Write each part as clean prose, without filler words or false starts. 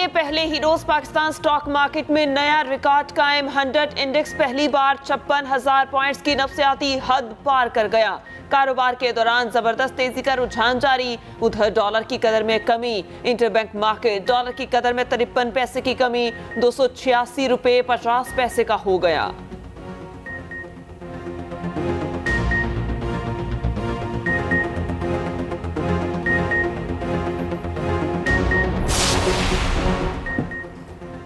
के पहले ही रोज Pakistan stock market में नया रिकॉर्ड कायम। 100 इंडेक्स पहली बार 56,000 पॉइंट्स की नफसियाती हद पार कर गया। कारोबार के दौरान जबरदस्त तेजी का रुझान जारी। उधर डॉलर की कदर में कमी। इंटरबैंक मार्केट डॉलर की कदर में 53 पैसे की कमी 286 रुपए 50 पैसे का हो गया।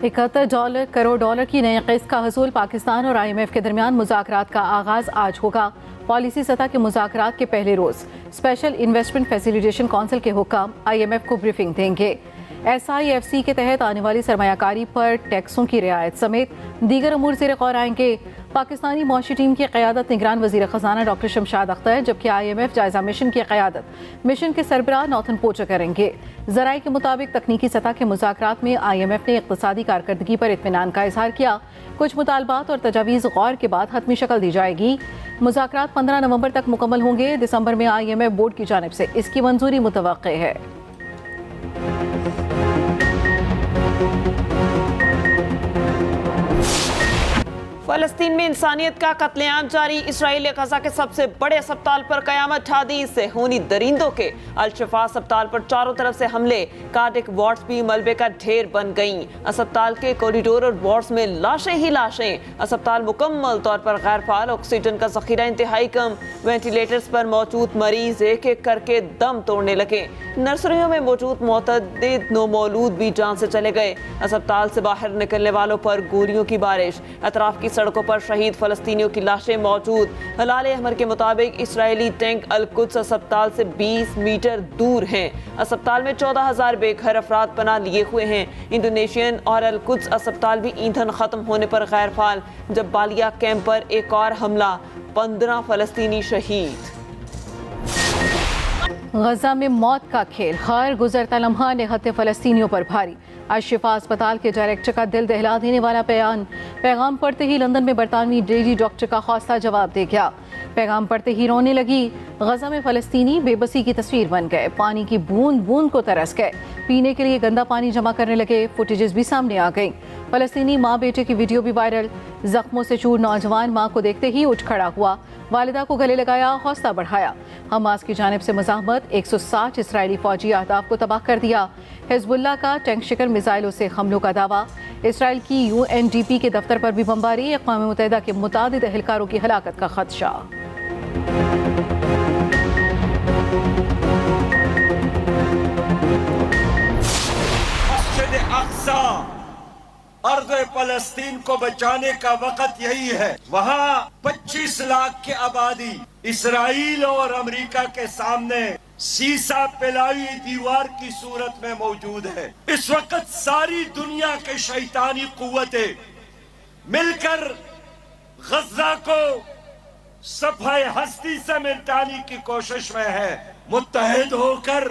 $71 करोड़ की नई किस्त का हसूल। पाकिस्तान और IMF के दरमियान मुज़ाकरात का आगाज़ आज होगा। पॉलिसी सतह के मुज़ाकरात के पहले रोज़ स्पेशल इन्वेस्टमेंट फैसिलिटेशन काउंसिल के हुक्काम IMF को ब्रीफिंग देंगे। SIFC के तहत आने वाली सरमायाकारी पर टैक्सों की रियायत समेत दीगर अमूर ज़ेर गौर आएंगे। पाकिस्तानी मौशी टीम की क़यादत निगरान वज़ीर ख़ज़ाना डॉक्टर शमशाद अख्तर, जबकि IMF जायज़ा मिशन की क़यादत मिशन के सरबराह नॉर्थन पोचर करेंगे। ज़राए के मुताबिक तकनीकी सतह के मुज़ाकरात में IMF ने इक़्तिसादी कारकर्दगी पर इत्मीनान का इज़हार किया। कुछ मुतालबात और तजावीज़ गौर के बाद हतमी शक्ल दी जाएगी। मुज़ाकरात 15 नवंबर तक मुकम्मल होंगे। दिसंबर में IMF बोर्ड की जानिब से इसकी मंजूरी मुतवक्के है। फलस्तीन में इंसानियत का कत्लेआम जारी। इसराइल ने गजा के सबसे बड़े अस्पताल पर कयामत ढा दी। सेहूनी दरिंदों के अल-शिफा अस्पताल पर चारों तरफ से हमले। कार्डिक वार्ड्स भी मलबे का ढेर बन गईं। अस्पताल के कॉरिडोर और वार्ड्स में लाशें ही लाशें। अस्पताल मुकम्मल तौर पर गैर फाल। ऑक्सीजन का जखीरा इंतहाई कम। वेंटिलेटर्स पर मौजूद मरीज एक एक करके दम तोड़ने लगे। नर्सरियों में मौजूद मुतअद्दिद नौमौलूद भी जान से चले गए। अस्पताल से बाहर निकलने वालों पर गोलियों की बारिश। अतराफ की सड़कों पर शहीद फलस्तीनियों की लाशें मौजूद। हलाल अहमर के मुताबिक इसराइली टैंक अल-कुद्स अस्पताल से 20 मीटर दूर हैं। अस्पताल में 14,000 बेघर अफराद पनाह लिए हुए हैं। इंडोनेशियन और अल-कुद्स अस्पताल भी ईंधन खत्म होने पर गैर फाल। जब बालिया कैंप पर एक और हमला, 15 फलस्तीनी शहीद। गजा में मौत का खेल। खैर गुजरता लम्हा निहत्ते फलस्तीनियों पर भारी। अल-शिफा अस्पताल के डायरेक्टर का दिल दहला देने वाला पैगाम पढ़ते ही लंदन में बरतानवी लेडी डॉक्टर का खौस्ता जवाब दे गया। पैगाम पढ़ते ही रोने लगी। गजा में फलस्तीनी बेबसी की तस्वीर बन गए। पानी की बूंद बूंद को तरस गए। पीने के लिए गंदा पानी जमा करने लगे। फुटेजेस भी सामने आ गई। फलस्तीनी माँ बेटे की वीडियो भी वायरल। जख्मों से चूर नौजवान माँ को देखते ही उठ खड़ा हुआ। वालिदा को गले लगाया, हौसला बढ़ाया। हमास की जानिब से मुज़ाहमत। 160 इसराइली फौजी अहदाफ को तबाह कर दिया। हिज़्बुल्लाह का टैंक शिकर मिसाइलों से हमलों का दावा। इसराइल की UNDP के दफ्तर पर भी बमबारी। अक़वाम मुत्तहिदा के मुतादिद एहलकारों की हलाकत का खदशा। मस्जिद अक़सा अर्ज़ फ़लस्तीन को बचाने का वक़्त यही है। वहाँ 25 लाख की आबादी इसराइल और अमेरिका के सामने सीसा पिलाई दीवार की सूरत में मौजूद है। इस वक्त सारी दुनिया के शैतानी कुव्वतें मिलकर गजा को सफाए हस्ती से मिटाने की कोशिश में है। मुत्तहिद होकर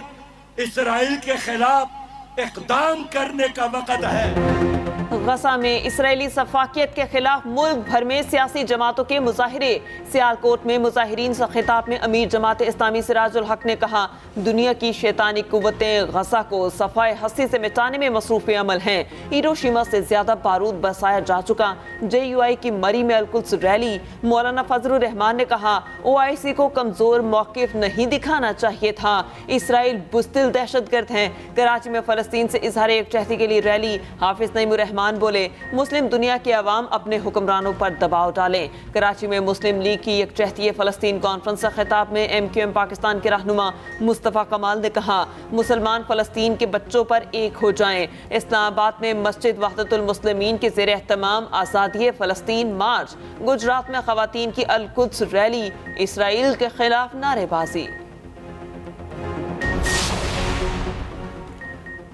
इसराइल के खिलाफ इक़दाम करने का वक़्त है। गजा में इसराइली सफाकियत के खिलाफ मुल्क भर में सियासी जमातों के मुजाहिरे। सियालकोट में मुजाहिरीन से खिताब में अमीर जमात इस्लामी सिराजुल हक ने कहा, दुनिया की शैतानी कुव्वतें गजा को सफाए हस्ती से मिटाने में मसरूफ़ अमल हैं। हिरोशिमा से ज्यादा बारूद बरसाया जा चुका। JUI की मरी में अल-कुद्स रैली। मौलाना फजलुर रहमान ने कहा, OIC को कमजोर मौक़िफ़ नहीं दिखाना चाहिए था। इसराइल बुज़दिल दहशतगर्द हैं। कराची में फलस्तीन से इजहार यकजहती के लिए रैली। हाफिज नईमुर रहमान बोले, मुस्लिम दुनिया के अवाम अपने हुक्मरानों पर दबाव डालें। कराची में मुस्लिम लीग की यकजहती फ़लस्तीन कॉन्फ्रेंस से खिताब में MQM पाकिस्तान के रहनुमा मुस्तफ़ा कमाल ने कहा, मुसलमान फ़लस्तीन के बच्चों पर एक हो जाएं। इस्लामाबाद में मस्जिद वहदतुल मुस्लिमीन के ज़ेर एहतमाम आज़ादी फ़लस्तीन मार्च। गुजरात में ख़वातीन की अल-कुद्स रैली। इसराइल के खिलाफ नारेबाजी।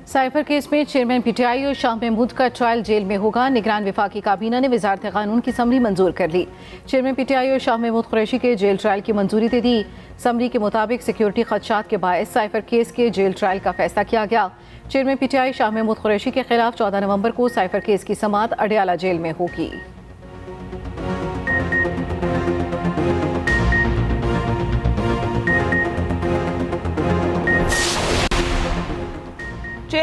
साइफर केस में चेयरमैन PTI और शाह महमूद का ट्रायल जेल में होगा। निगरान वफाकी काबीना ने वजारत कानून की समरी मंजूर कर ली। चेयरमैन PTI और शाह महमूद कुरैशी के जेल ट्रायल की मंजूरी दे दी। समरी के मुताबिक सिक्योरिटी खदशात के बायस साइफर केस के जेल ट्रायल का फैसला किया गया। चेयरमैन PTI शाह महमूद कुरैशी के खिलाफ 14 नवंबर को साइफर केस की समाअत अडयाला जेल में होगी।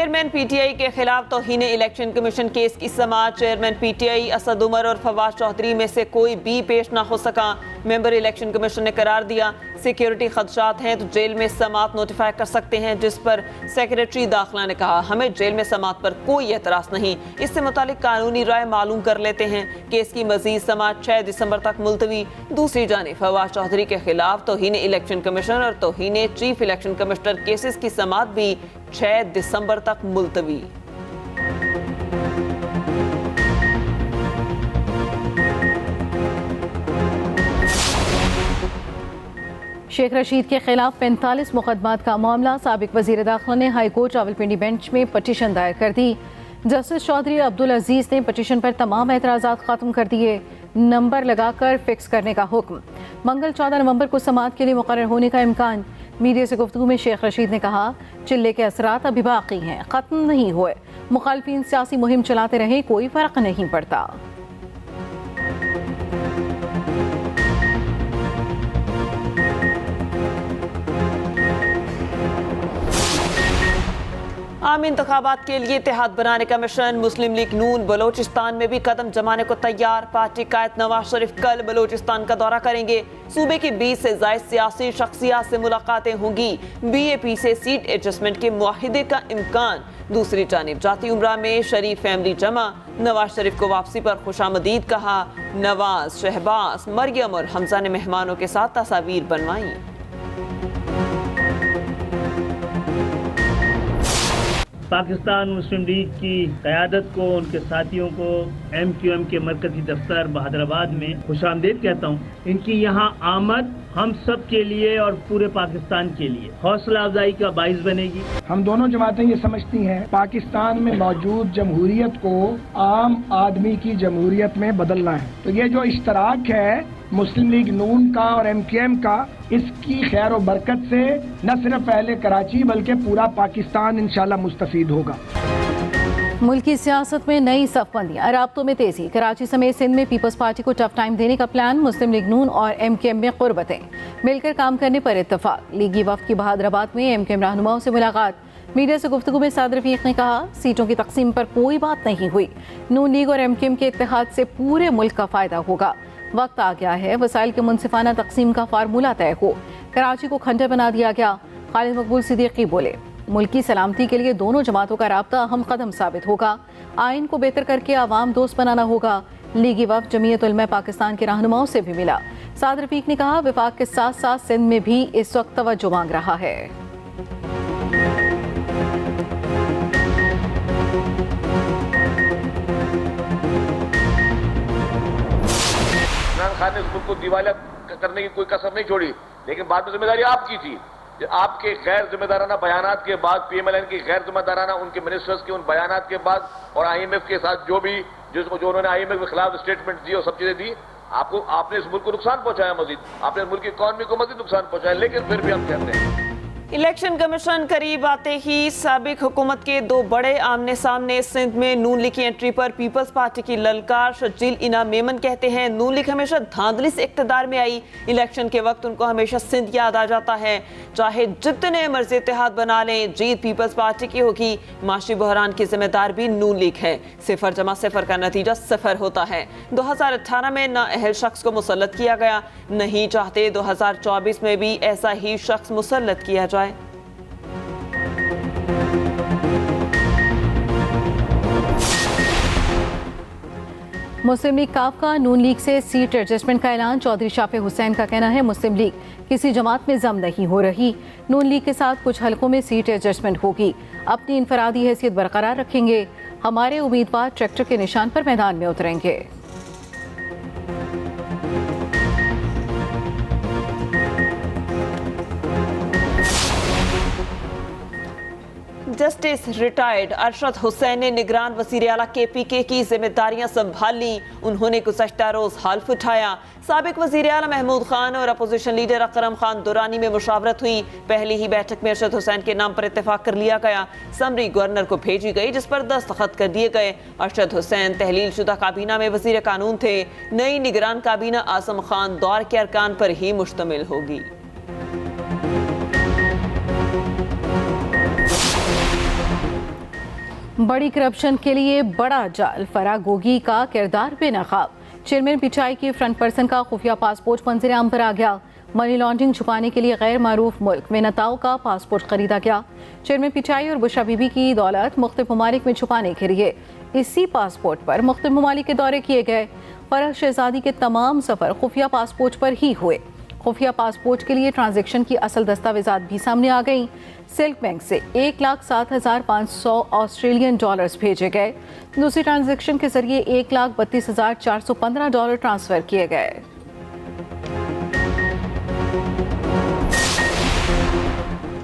چیئرمین پی ٹی آئی کے خلاف توہین الیکشن کمیشن کیس کی سماعت. Chairman P T I Asad Umar اور فواز چودھری میں سے کوئی بھی پیش نہ ہو سکا. ممبر الیکشن کمیشن نے قرار دیا سیکیورٹی خدشات ہیں تو جیل میں سماعت نوٹیفائی کر سکتے ہیں, جس پر سیکریٹری داخلہ نے کہا ہمیں جیل میں سماعت پر کوئی اعتراض نہیں, اس سے متعلق قانونی رائے معلوم کر لیتے ہیں. کیس کی مزید سماعت 6 دسمبر تک ملتوی. دوسری جانب فواز چودھری کے خلاف توہین الیکشن کمیشن اور توہین چیف الیکشن کمشنر کیسز کی سماعت بھی 6 دسمبر تک ملتوی. شیخ رشید کے خلاف 45 مقدمات کا معاملہ. سابق وزیر داخلہ نے ہائی کورٹ راولپنڈی بینچ میں پٹیشن دائر کر دی. جسٹس چودھری عبدالعزیز نے پٹیشن پر تمام اعتراضات ختم کر دیے. نمبر لگا کر فکس کرنے کا حکم. منگل 14 نومبر کو سماعت کے لیے مقرر ہونے کا امکان. میڈیا سے گفتگو میں شیخ رشید نے کہا چلے کے اثرات ابھی باقی ہیں, ختم نہیں ہوئے. مخالفین سیاسی مہم چلاتے رہے, کوئی فرق نہیں پڑتا. عام انتخابات کے لیے اتحاد بنانے کا مشن. مسلم لیگ نون بلوچستان میں بھی قدم جمانے کو تیار. پارٹی قائد نواز شریف کل بلوچستان کا دورہ کریں گے. صوبے کی 20 سے زائد سیاسی شخصیات سے ملاقاتیں ہوں گی. بی اے پی سے سیٹ ایڈجسٹمنٹ کے معاہدے کا امکان. دوسری جانب جاتی عمرہ میں شریف فیملی جمع. نواز شریف کو واپسی پر خوش آمدید کہا. نواز, شہباز, مریم اور حمزہ نے مہمانوں کے ساتھ تصاویر بنوائیں. پاکستان مسلم لیگ کی قیادت کو, ان کے ساتھیوں کو ایم کیو ایم کے مرکزی دفتر بہادرآباد میں خوش آمدید کہتا ہوں. ان کی یہاں آمد ہم سب کے لیے اور پورے پاکستان کے لیے حوصلہ افزائی کا باعث بنے گی. ہم دونوں جماعتیں یہ سمجھتی ہیں پاکستان میں موجود جمہوریت کو عام آدمی کی جمہوریت میں بدلنا ہے. تو یہ جو اشتراک ہے مسلم لیگ نون کا اور ایم کیو ایم کا, اس کی خیر و برکت سے نہ صرف اہل کراچی بلکہ پورا پاکستان انشاءاللہ مستفید ہوگا. ملکی سیاست میں نئی صف بندیاں, رابطوں میں تیزی. کراچی سمیت سندھ میں پیپلز پارٹی کو ٹف ٹائم دینے کا پلان. مسلم لیگ نون اور ایم کیو ایم میں قربتیں, مل کر کام کرنے پر اتفاق. لیگی وفد کی بہادرآباد میں ایم کیو ایم رہنماؤں سے ملاقات. میڈیا سے گفتگو میں سعد رفیق نے کہا سیٹوں کی تقسیم پر کوئی بات نہیں ہوئی. نون لیگ اور ایم کیو ایم کے اتحاد سے پورے ملک کا فائدہ ہوگا. وقت آ گیا ہے وسائل کے منصفانہ تقسیم کا فارمولہ طے ہو. کراچی کو کھنڈر بنا دیا گیا. خالد مقبول صدیقی بولے ملکی سلامتی کے لیے دونوں جماعتوں کا رابطہ اہم قدم ثابت ہوگا. آئین کو بہتر کر کے عوام دوست بنانا ہوگا. لیگی وفد جمعیت علماء پاکستان کے رہنماؤں سے بھی ملا. سعد رفیق نے کہا وفاق کے ساتھ ساتھ سندھ میں بھی اس وقت توجہ مانگ رہا ہے. عمران خان نے اس ملک کو دیوالیہ کرنے کی کوئی کسر نہیں چھوڑی, لیکن بعد میں ذمہ داری آپ کی تھی. آپ کے غیر ذمہ دارانہ بیانات کے بعد, پی ایم ایل این کی غیر ذمہ دارانہ ان کے منسٹرز کے ان بیانات کے بعد, اور آئی ایم ایف کے ساتھ جو انہوں نے آئی ایم ایف کے خلاف اسٹیٹمنٹ دی اور سب چیزیں دی, آپ نے اس ملک کو نقصان پہنچایا. مزید آپ نے ملک کی اکانومی کو مزید نقصان پہنچایا. لیکن پھر بھی ہم کہتے ہیں الیکشن کمیشن قریب آتے ہی سابق حکومت کے دو بڑے آمنے سامنے. سندھ میں نون لیگ کی انٹری پر پیپلز پارٹی کی للکار. شجیل انا میمن کہتے ہیں نون لیگ ہمیشہ دھاندلی سے اقتدار میں آئی. الیکشن کے وقت ان کو ہمیشہ سندھ یاد آ جاتا ہے. چاہے جتنے مرضی اتحاد بنا لیں جیت پیپلز پارٹی کی ہوگی. معاشی بحران کی ذمہ دار بھی نون لیگ ہے. 0 کا نتیجہ 0 ہوتا ہے. 2018 میں نااہل شخص کو مسلط کیا گیا. نہیں چاہتے 2024 میں بھی ایسا ہی شخص مسلط کیا جائے. مسلم لیگ کاف کا نون لیگ سے سیٹ ایڈجسٹمنٹ کا اعلان. چودھری شافع حسین کا کہنا ہے مسلم لیگ کسی جماعت میں ضم نہیں ہو رہی. نون لیگ کے ساتھ کچھ حلقوں میں سیٹ ایڈجسٹمنٹ ہوگی. اپنی انفرادی حیثیت برقرار رکھیں گے. ہمارے امیدوار ٹریکٹر کے نشان پر میدان میں اتریں گے. جسٹس ریٹائرڈ ارشد حسین نے نگران وزیر اعلیٰ کے پی کے کی ذمہ داریاں سنبھال لیں. انہوں نے گزشتہ روز حلف اٹھایا. سابق وزیر اعلیٰ محمود خان اور اپوزیشن لیڈر اکرم خان دورانی میں مشاورت ہوئی. پہلی ہی بیٹھک میں ارشد حسین کے نام پر اتفاق کر لیا گیا. سمری گورنر کو بھیجی گئی جس پر دستخط کر دیے گئے. ارشد حسین تحلیل شدہ کابینہ میں وزیر قانون تھے. نئی نگران کابینہ اعظم خان دور کے ارکان پر ہی مشتمل ہوگی. बड़ी करप्शन के लिए बड़ा जाल, फराह गोगी का किरदार बेनकाब। चेयरमैन पिचाई के फ्रंट पर्सन का खुफिया पासपोर्ट मंजर-ए-आम पर आ गया। मनी लॉन्ड्रिंग छुपाने के लिए गैर मारूफ मुल्क वेनेजुएला का पासपोर्ट खरीदा गया। चेयरमैन पिचाई और बुशरा बीबी की दौलत मुख्तलिफ ममालिक में छुपाने के लिए इसी पासपोर्ट पर मुख्तलिफ ममालिक के दौरे किए गए। फराह शहजादी के तमाम सफ़र खुफिया पासपोर्ट पर ही हुए। खुफिया पासपोर्ट के लिए ट्रांजैक्शन की असल दस्तावेजात भी सामने आ गई। सिल्क बैंक से 1,07,500 ऑस्ट्रेलियन डॉलर्स भेजे गए। दूसरी ट्रांजैक्शन के जरिए 1,32,415 डॉलर ट्रांसफर किए गए।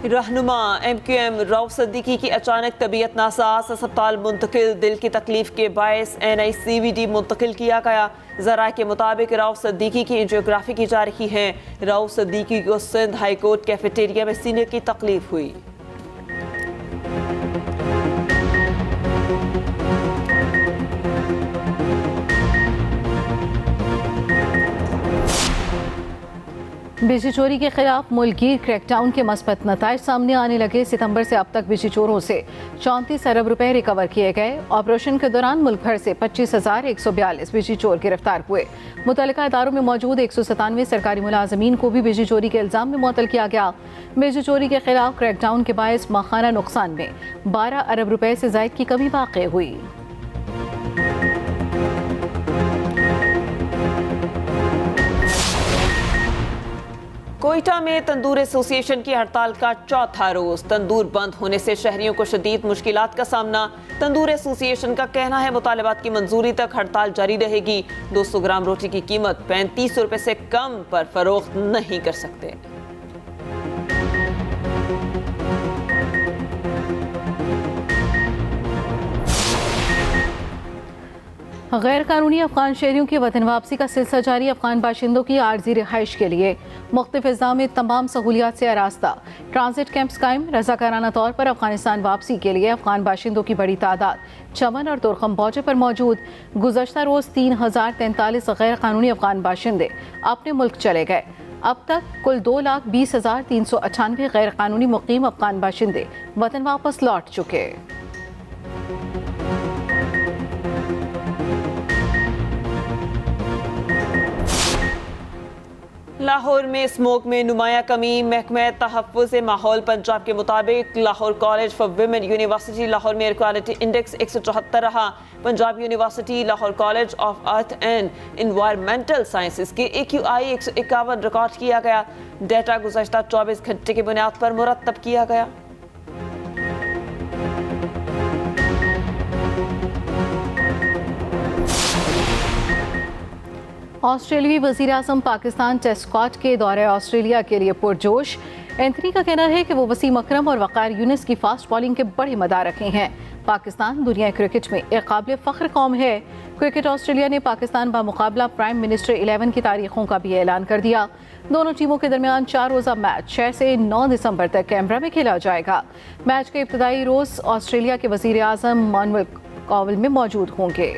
रहनुमा MQM रऊफ सिद्दीकी की अचानक तबीयत नासाज, अस्पताल मुंतकिल। दिल की तकलीफ के बायस NICVD मुंतकिल किया गया। ज़राए के मुताबिक रऊफ सिद्दीकी की एंजियोग्राफी की जा रही है। रऊफ सिद्दीकी को सिंध हाई कोर्ट कैफेटेरिया में सीने की तकलीफ हुई। बिजली चोरी के खिलाफ मुल्की क्रैकडाउन के मस्बत नताइज सामने आने लगे। सितंबर से अब तक बिजली चोरों से 34 अरब रुपए रिकवर किए गए। ऑपरेशन के दौरान मुल्क भर से 25,142 बिजली चोर गिरफ्तार हुए। मुतल्लिका इदारों में मौजूद 197 सरकारी मुलाजमीन को भी बिजली चोरी के इल्जाम में मुअत्तल किया गया। बिजली चोरी के खिलाफ क्रैकडाउन के बायस माहाना नुकसान में 12 अरब रुपए से ज़ायद की कमी वाक़ई हुई। कोयटा में तंदूर एसोसिएशन की हड़ताल का चौथा रोज। तंदूर बंद होने से शहरियों को शदीद मुश्किलात का सामना। तंदूर एसोसिएशन का कहना है मुतालबात की मंजूरी तक हड़ताल जारी रहेगी। 200 ग्राम रोटी की कीमत 35 रुपए से कम पर फरोख्त नहीं कर सकते। गैर कानूनी अफगान शहरियों की वतन वापसी का सिलसिला जारी। अफगान बाशिंदों की आर्जी रिहाइश के लिए मुख्तलिफ अज़्ज़ा में तमाम सहूलियात से आरास्ता। ट्रांजिट कैंप्स कायम। रज़ाकाराना तौर पर अफगानिस्तान वापसी के लिए अफगान बाशिंदों की बड़ी तादाद चमन और तुरखम बौजे पर मौजूद। गुज़श्ता रोज़ 3,043 गैर कानूनी अफगान बाशिंदे अपने मुल्क चले गए। अब तक कुल 2,20,398 गैर कानूनी मुकीम अफगान बाशिंदे वतन वापस लौट चुके। लाहौर में स्मोक में नुमाया कमी। महकमा तहफ़्फ़ुज़ माहौल पंजाब के मुताबिक Lahore college for women university Lahore में एयर क्वालिटी इंडेक्स 174 रहा। Punjab university Lahore college of earth and environmental sciences के AQI 151 रिकॉर्ड किया गया। डेटा गुज़श्ता 24 घंटे की बुनियाद पर मुरतब किया गया। ऑस्ट्रेलियाई वज़ीर आज़म पाकिस्तान टेस्ट स्क्वाड के दौरे ऑस्ट्रेलिया के लिए पुरजोश। एंथनी का कहना है कि वो वसीम अकरम और वक़ार यूनिस की फास्ट बॉलिंग के बड़े मदारक हैं। पाकिस्तान दुनिया क्रिकेट में एक काबिल फ़ख्र कौम है। क्रिकेट ऑस्ट्रेलिया ने पाकिस्तान बामुकाबला प्राइम मिनिस्टर 11 की तारीखों का भी ऐलान कर दिया। दोनों टीमों के दरमियान 4 रोज़ा मैच 6 से 9 दिसंबर तक कैनबरा में खेला जाएगा। मैच के इब्तदाई रोज़ ऑस्ट्रेलिया के वज़ीर आज़म मनवेल कॉवल में मौजूद होंगे।